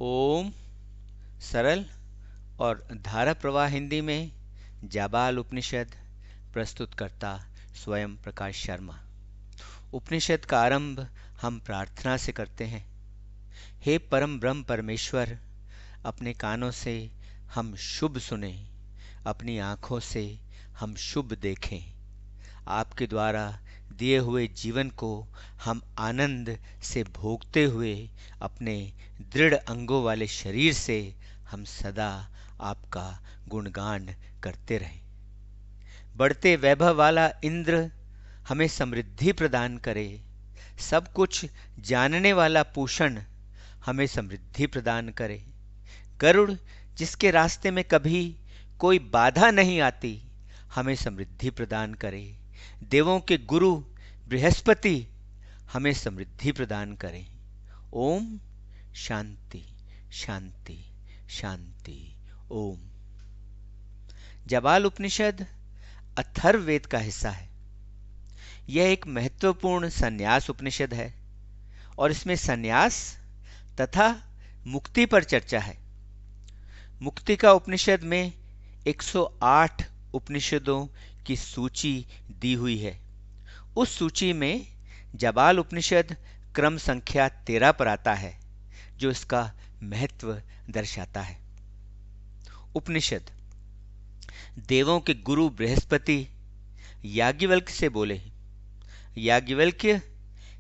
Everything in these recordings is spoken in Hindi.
ओम सरल और धारा प्रवाह हिंदी में जाबाल उपनिषद प्रस्तुतकर्ता स्वयं प्रकाश शर्मा। उपनिषद का आरंभ हम प्रार्थना से करते हैं। हे परम ब्रह्म परमेश्वर, अपने कानों से हम शुभ सुने, अपनी आँखों से हम शुभ देखें। आपके द्वारा दिए हुए जीवन को हम आनंद से भोगते हुए अपने दृढ़ अंगों वाले शरीर से हम सदा आपका गुणगान करते रहें। बढ़ते वैभव वाला इंद्र हमें समृद्धि प्रदान करे। सब कुछ जानने वाला पूषण हमें समृद्धि प्रदान करे। गरुड़, जिसके रास्ते में कभी कोई बाधा नहीं आती, हमें समृद्धि प्रदान करे। देवों के गुरु बृहस्पति हमें समृद्धि प्रदान करें। ओम शांति शांति शांति। ओम। जाबाल उपनिषद अथर्ववेद का हिस्सा है। यह एक महत्वपूर्ण संन्यास उपनिषद है और इसमें संन्यास तथा मुक्ति पर चर्चा है। मुक्ति का उपनिषद में 108 उपनिषदों की सूची दी हुई है। उस सूची में जाबाल उपनिषद क्रम संख्या 13 पर आता है, जो इसका महत्व दर्शाता है। उपनिषद। देवों के गुरु बृहस्पति याज्ञवल्क्य से बोले, याज्ञवल्क्य,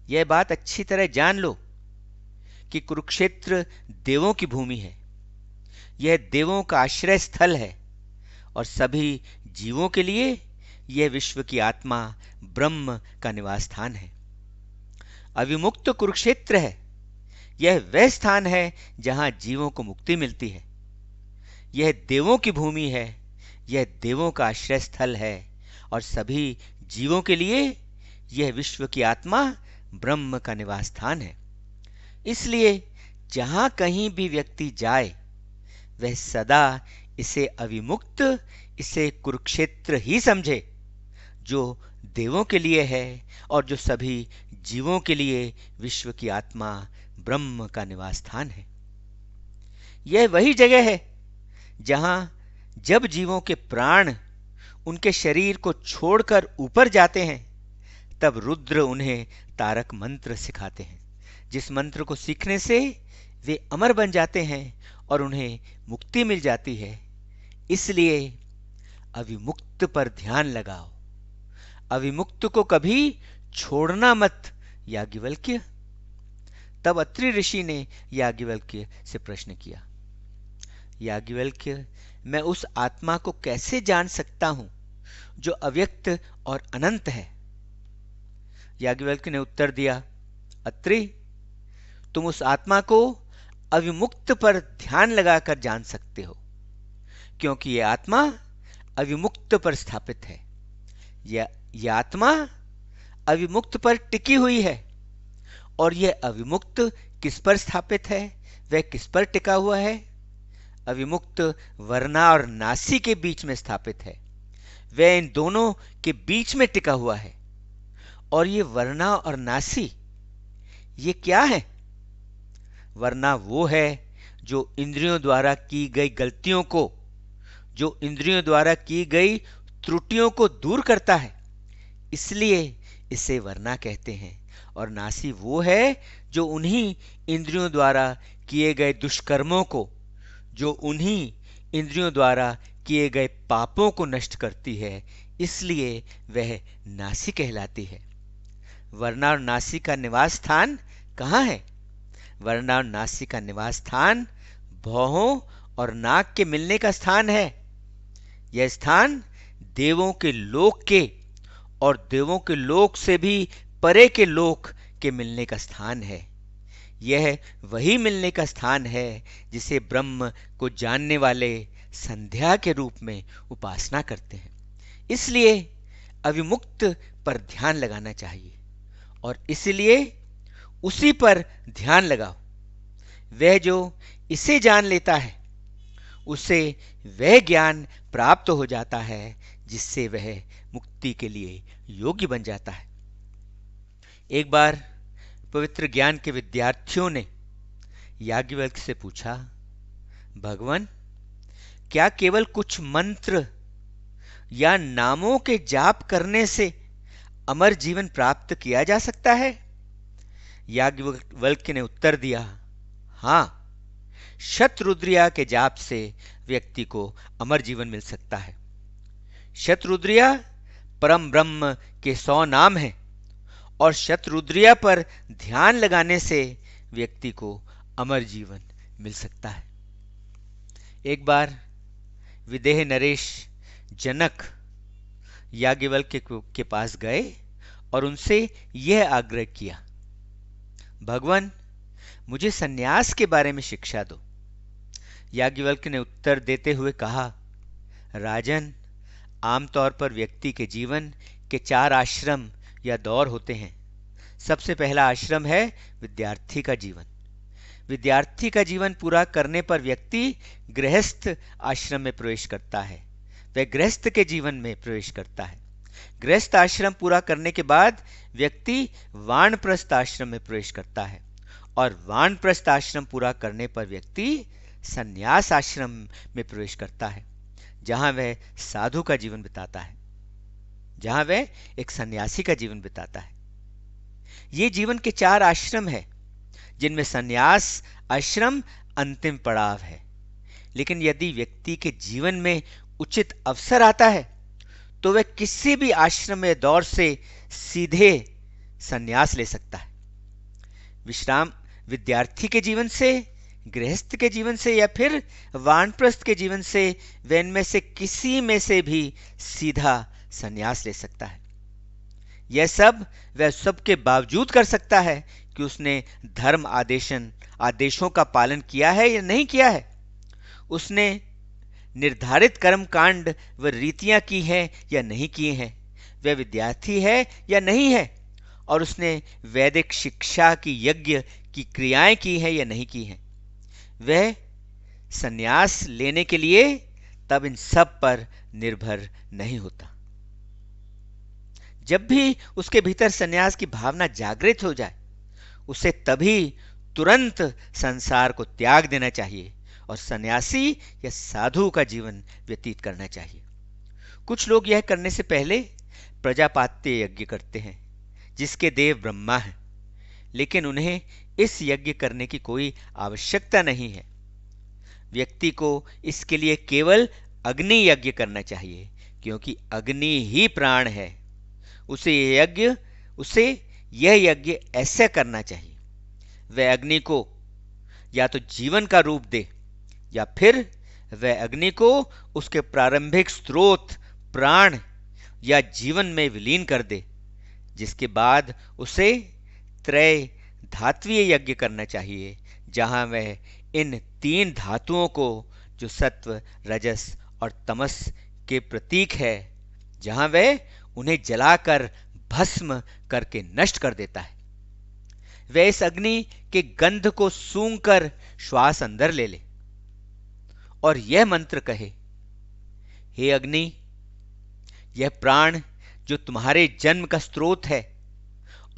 यह बात अच्छी तरह जान लो कि कुरुक्षेत्र देवों की भूमि है। यह देवों का आश्रय स्थल है और सभी जीवों के लिए यह विश्व की आत्मा ब्रह्म का निवास स्थान है। अविमुक्त कुरुक्षेत्र है। यह वह स्थान है जहां जीवों को मुक्ति मिलती है। यह देवों की भूमि है। यह देवों का आश्रय स्थल है और सभी जीवों के लिए यह विश्व की आत्मा ब्रह्म का निवास स्थान है। इसलिए जहां कहीं भी व्यक्ति जाए, वह सदा इसे अविमुक्त, इसे कुरुक्षेत्र ही समझे, जो देवों के लिए है और जो सभी जीवों के लिए विश्व की आत्मा ब्रह्म का निवास स्थान है। यह वही जगह है जहां जब जीवों के प्राण उनके शरीर को छोड़कर ऊपर जाते हैं, तब रुद्र उन्हें तारक मंत्र सिखाते हैं, जिस मंत्र को सीखने से वे अमर बन जाते हैं और उन्हें मुक्ति मिल जाती है। इसलिए अविमुक्त पर ध्यान लगाओ। अविमुक्त को कभी छोड़ना मत, याज्ञवल्क्य। तब अत्रि ऋषि ने याज्ञवल्क्य से प्रश्न किया, याज्ञवल्क्य, मैं उस आत्मा को कैसे जान सकता हूं जो अव्यक्त और अनंत है? याज्ञवल्क्य ने उत्तर दिया, अत्रि, तुम उस आत्मा को अविमुक्त पर ध्यान लगाकर जान सकते हो, क्योंकि यह आत्मा अविमुक्त पर स्थापित है। यह आत्मा अविमुक्त पर टिकी हुई है। और यह अविमुक्त किस पर स्थापित है? वह किस पर टिका हुआ है? अविमुक्त वर्णा और नासी के बीच में स्थापित है। वह इन दोनों के बीच में टिका हुआ है। और ये वर्णा और नासी, ये क्या है? वर्णा वो है जो इंद्रियों द्वारा की गई गलतियों को, जो इंद्रियों द्वारा की गई त्रुटियों को दूर करता है, इसलिए इसे वर्णा कहते हैं। और नासी वो है जो उन्हीं इंद्रियों द्वारा किए गए दुष्कर्मों को, जो उन्हीं इंद्रियों द्वारा किए गए पापों को नष्ट करती है, इसलिए वह नासी कहलाती है। वर्णा और नासी का निवास स्थान कहाँ है? वर्णा और नासी का निवास स्थान भौहों और नाक के मिलने का स्थान है। यह स्थान देवों के लोक के और देवों के लोक से भी परे के लोक के मिलने का स्थान है। यह वही मिलने का स्थान है जिसे ब्रह्म को जानने वाले संध्या के रूप में उपासना करते हैं। इसलिए अविमुक्त पर ध्यान लगाना चाहिए और इसलिए उसी पर ध्यान लगाओ। वह जो इसे जान लेता है, उसे वह ज्ञान प्राप्त हो जाता है जिससे वह मुक्ति के लिए योग्य बन जाता है। एक बार पवित्र ज्ञान के विद्यार्थियों ने याज्ञवल्क्य से पूछा, भगवान, क्या केवल कुछ मंत्र या नामों के जाप करने से अमर जीवन प्राप्त किया जा सकता है? याज्ञवल्क्य ने उत्तर दिया, हां, शतरुद्रिया के जाप से व्यक्ति को अमर जीवन मिल सकता है। शतरुद्रिया परम ब्रह्म के 100 नाम हैं और शतरुद्रिया पर ध्यान लगाने से व्यक्ति को अमर जीवन मिल सकता है। एक बार विदेह नरेश जनक याज्ञवल्क्य के पास गए और उनसे यह आग्रह किया, भगवान, मुझे सन्यास के बारे में शिक्षा दो। याज्ञवल्क्य ने उत्तर देते हुए कहा, राजन, आमतौर पर व्यक्ति के जीवन के 4 आश्रम या दौर होते हैं। सबसे पहला आश्रम है विद्यार्थी का जीवन। विद्यार्थी का जीवन पूरा करने पर व्यक्ति गृहस्थ आश्रम में प्रवेश करता है। वह गृहस्थ के जीवन में प्रवेश करता है। गृहस्थ आश्रम पूरा करने के बाद व्यक्ति वानप्रस्थ आश्रम में प्रवेश करता है और वानप्रस्थ आश्रम पूरा करने पर व्यक्ति संन्यास आश्रम में प्रवेश करता है, जहां वह साधु का जीवन बिताता है, जहां वह एक सन्यासी का जीवन बिताता है। ये जीवन के 4 आश्रम है, जिनमें संन्यास आश्रम अंतिम पड़ाव है। लेकिन यदि व्यक्ति के जीवन में उचित अवसर आता है तो वह किसी भी आश्रम में दौर से सीधे संन्यास ले सकता है। विश्राम विद्यार्थी के जीवन से, गृहस्थ के जीवन से या फिर वानप्रस्थ के जीवन से वह इनमें से किसी में से भी सीधा संन्यास ले सकता है। यह सब वह सब के बावजूद कर सकता है कि उसने धर्म आदेशों का पालन किया है या नहीं किया है, उसने निर्धारित कर्म कांड व रीतियां की हैं या नहीं की हैं, वह विद्यार्थी है या नहीं है, और उसने वैदिक शिक्षा की यज्ञ की क्रियाएं की हैं या नहीं की हैं। वह संन्यास लेने के लिए तब इन सब पर निर्भर नहीं होता। जब भी उसके भीतर संन्यास की भावना जागृत हो जाए, उसे तभी तुरंत संसार को त्याग देना चाहिए और सन्यासी या साधु का जीवन व्यतीत करना चाहिए। कुछ लोग यह करने से पहले प्रजापात्य यज्ञ करते हैं, जिसके देव ब्रह्मा हैं, लेकिन उन्हें इस यज्ञ करने की कोई आवश्यकता नहीं है। व्यक्ति को इसके लिए केवल अग्नि यज्ञ करना चाहिए, क्योंकि अग्नि ही प्राण है। उसे यह यज्ञ ऐसे करना चाहिए, वह अग्नि को या तो जीवन का रूप दे या फिर वह अग्नि को उसके प्रारंभिक स्रोत प्राण या जीवन में विलीन कर दे, जिसके बाद उसे त्रय धात्वीय यज्ञ करना चाहिए, जहां वह इन 3 धातुओं को, जो सत्व, रजस और तमस के प्रतीक है, जहां वह उन्हें जलाकर भस्म करके नष्ट कर देता है। वह इस अग्नि के गंध को सूंघकर श्वास अंदर ले ले और यह मंत्र कहे, हे अग्नि, यह प्राण जो तुम्हारे जन्म का स्रोत है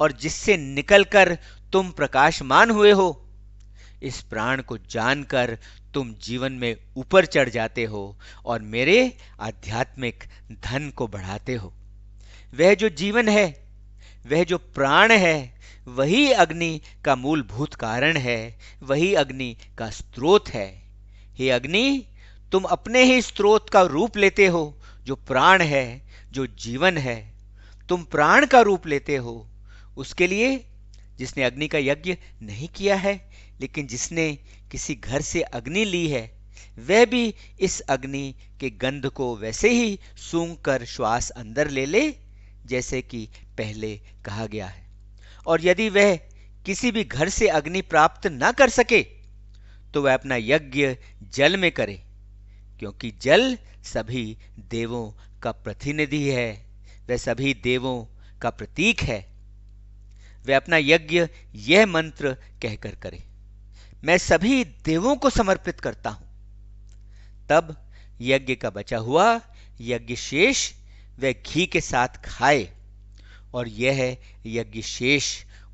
और जिससे निकलकर तुम प्रकाशमान हुए हो, इस प्राण को जानकर तुम जीवन में ऊपर चढ़ जाते हो और मेरे आध्यात्मिक धन को बढ़ाते हो। वह जो जीवन है, वह जो प्राण है, वही अग्नि का मूलभूत कारण है, वही अग्नि का स्रोत है। हे अग्नि, तुम अपने ही स्रोत का रूप लेते हो, जो प्राण है, जो जीवन है। तुम प्राण का रूप लेते हो। उसके लिए जिसने अग्नि का यज्ञ नहीं किया है, लेकिन जिसने किसी घर से अग्नि ली है, वह भी इस अग्नि के गंध को वैसे ही सूंघकर श्वास अंदर ले ले, जैसे कि पहले कहा गया है। और यदि वह किसी भी घर से अग्नि प्राप्त न कर सके, तो वह अपना यज्ञ जल में करे, क्योंकि जल सभी देवों का प्रतिनिधि है, वह सभी देवों का प्रतीक है। वह अपना यज्ञ यह मंत्र कहकर करे, मैं सभी देवों को समर्पित करता हूं। तब यज्ञ का बचा हुआ यज्ञ शेष वह घी के साथ खाए और यह यज्ञ शेष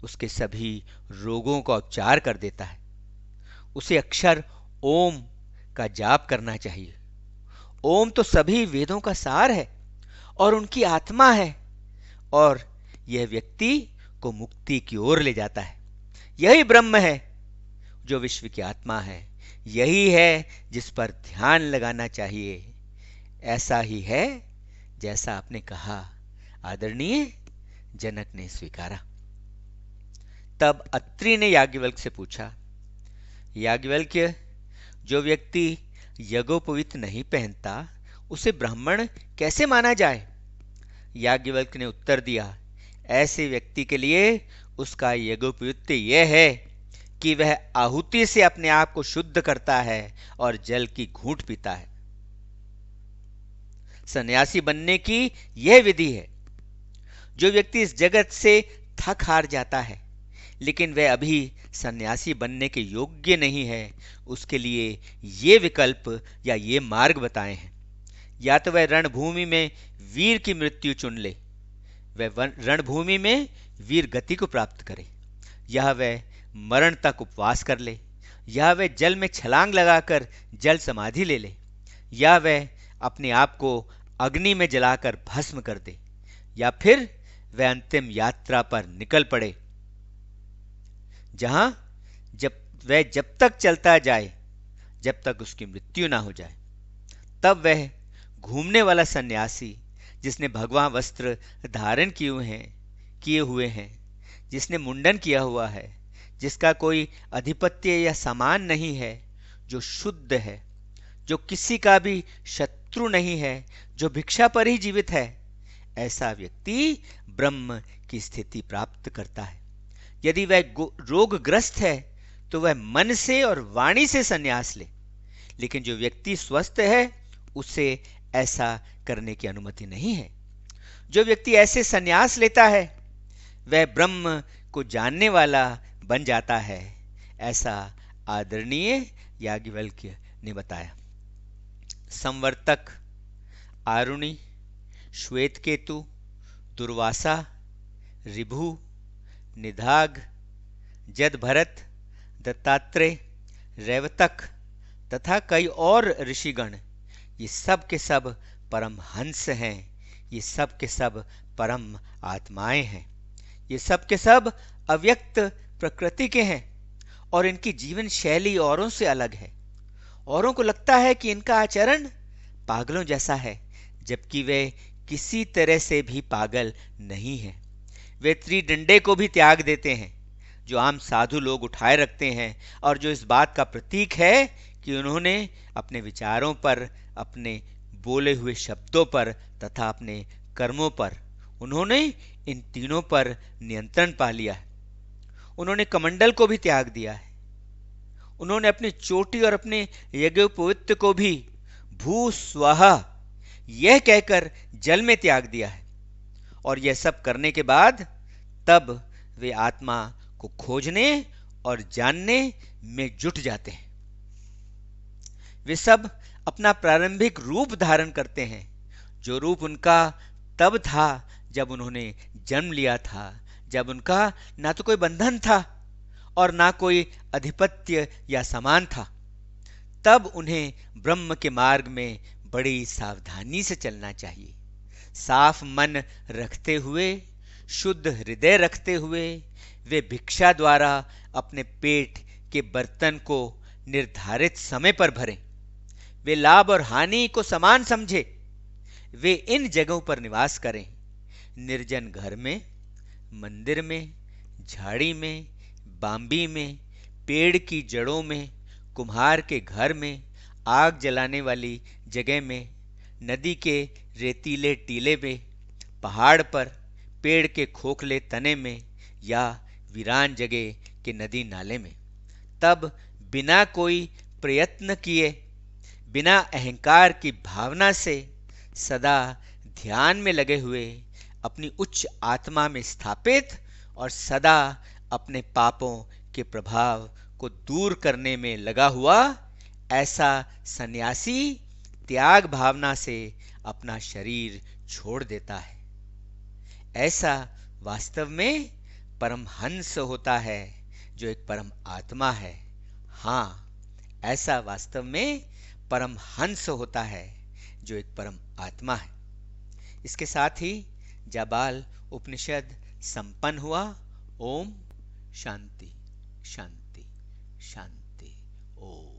उसके सभी रोगों का उपचार कर देता है। उसे अक्षर ओम का जाप करना चाहिए। ओम तो सभी वेदों का सार है और उनकी आत्मा है, और यह व्यक्ति को मुक्ति की ओर ले जाता है। यही ब्रह्म है जो विश्व की आत्मा है, यही है जिस पर ध्यान लगाना चाहिए। ऐसा ही है जैसा आपने कहा, आदरणीय जनक ने स्वीकारा। तब अत्रि ने याज्ञवल्क्य से पूछा, याज्ञवल्क्य, जो व्यक्ति यज्ञोपवीत नहीं पहनता उसे ब्राह्मण कैसे माना जाए? याज्ञवल्क्य ने उत्तर दिया, ऐसे व्यक्ति के लिए उसका यज्ञोपवीत यह है कि वह आहुति से अपने आप को शुद्ध करता है और जल की घूंट पीता है। सन्यासी बनने की यह विधि है। जो व्यक्ति इस जगत से थक हार जाता है लेकिन वह अभी सन्यासी बनने के योग्य नहीं है, उसके लिए ये विकल्प या ये मार्ग बताए हैं। या तो वह रणभूमि में वीर की मृत्यु चुन ले, वह रणभूमि में वीर गति को प्राप्त करे, या वह मरण तक उपवास कर ले, या वह जल में छलांग लगाकर जल समाधि ले ले, या वह अपने आप को अग्नि में जलाकर भस्म कर दे, या फिर वह अंतिम यात्रा पर निकल पड़े, जहां जब तक चलता जाए जब तक उसकी मृत्यु ना हो जाए। तब वह घूमने वाला सन्यासी जिसने भगवा वस्त्र धारण किए हुए हैं, जिसने मुंडन किया हुआ है, जिसका कोई अधिपत्य या सामान नहीं है, जो शुद्ध है, जो किसी का भी शत्रु नहीं है, जो भिक्षा पर ही जीवित है, ऐसा व्यक्ति ब्रह्म की स्थिति प्राप्त करता है। यदि वह रोगग्रस्त है तो वह मन से और वाणी से संन्यास ले, लेकिन जो व्यक्ति स्वस्थ है उसे ऐसा करने की अनुमति नहीं है। जो व्यक्ति ऐसे संन्यास लेता है वह ब्रह्म को जानने वाला बन जाता है, ऐसा आदरणीय याज्ञवल्क्य ने बताया। संवर्तक, आरुणि, श्वेतकेतु, दुर्वासा, ऋभु, निधाग, जदभरत, दत्तात्रेय, रैवतक तथा कई और ऋषिगण, ये सब के सब परम हंस हैं, ये सब के सब परम आत्माएं हैं, ये सब के सब अव्यक्त प्रकृति के हैं और इनकी जीवन शैली औरों से अलग है। औरों को लगता है कि इनका आचरण पागलों जैसा है, जबकि वे किसी तरह से भी पागल नहीं है। वे त्रिदंडे को भी त्याग देते हैं जो आम साधु लोग उठाए रखते हैं और जो इस बात का प्रतीक है कि उन्होंने अपने विचारों पर, अपने बोले हुए शब्दों पर तथा अपने कर्मों पर, उन्होंने इन तीनों पर नियंत्रण पा लिया है। उन्होंने कमंडल को भी त्याग दिया है। उन्होंने अपनी चोटी और अपने यज्ञोपवीत को भी भू स्वाहा यह कहकर जल में त्याग दिया है। और यह सब करने के बाद तब वे आत्मा को खोजने और जानने में जुट जाते हैं। वे सब अपना प्रारंभिक रूप धारण करते हैं, जो रूप उनका तब था जब उन्होंने जन्म लिया था, जब उनका ना तो कोई बंधन था और ना कोई अधिपत्य या समान था। तब उन्हें ब्रह्म के मार्ग में बड़ी सावधानी से चलना चाहिए। साफ मन रखते हुए, शुद्ध हृदय रखते हुए वे भिक्षा द्वारा अपने पेट के बर्तन को निर्धारित समय पर भरें। वे लाभ और हानि को समान समझे। वे इन जगहों पर निवास करें, निर्जन घर में, मंदिर में, झाड़ी में, बांबी में, पेड़ की जड़ों में, कुम्हार के घर में, आग जलाने वाली जगह में, नदी के रेतीले टीले में, पहाड़ पर, पेड़ के खोखले तने में या वीरान जगह के नदी नाले में। तब बिना कोई प्रयत्न किए, बिना अहंकार की भावना से, सदा ध्यान में लगे हुए, अपनी उच्च आत्मा में स्थापित और सदा अपने पापों के प्रभाव को दूर करने में लगा हुआ ऐसा सन्यासी त्याग भावना से अपना शरीर छोड़ देता है। ऐसा वास्तव में परमहंस होता है जो एक परम आत्मा है। हाँ, ऐसा वास्तव में परमहंस होता है जो एक परम आत्मा है। इसके साथ ही जाबाल उपनिषद संपन्न हुआ। ओम शांति शांति शांति। ओम।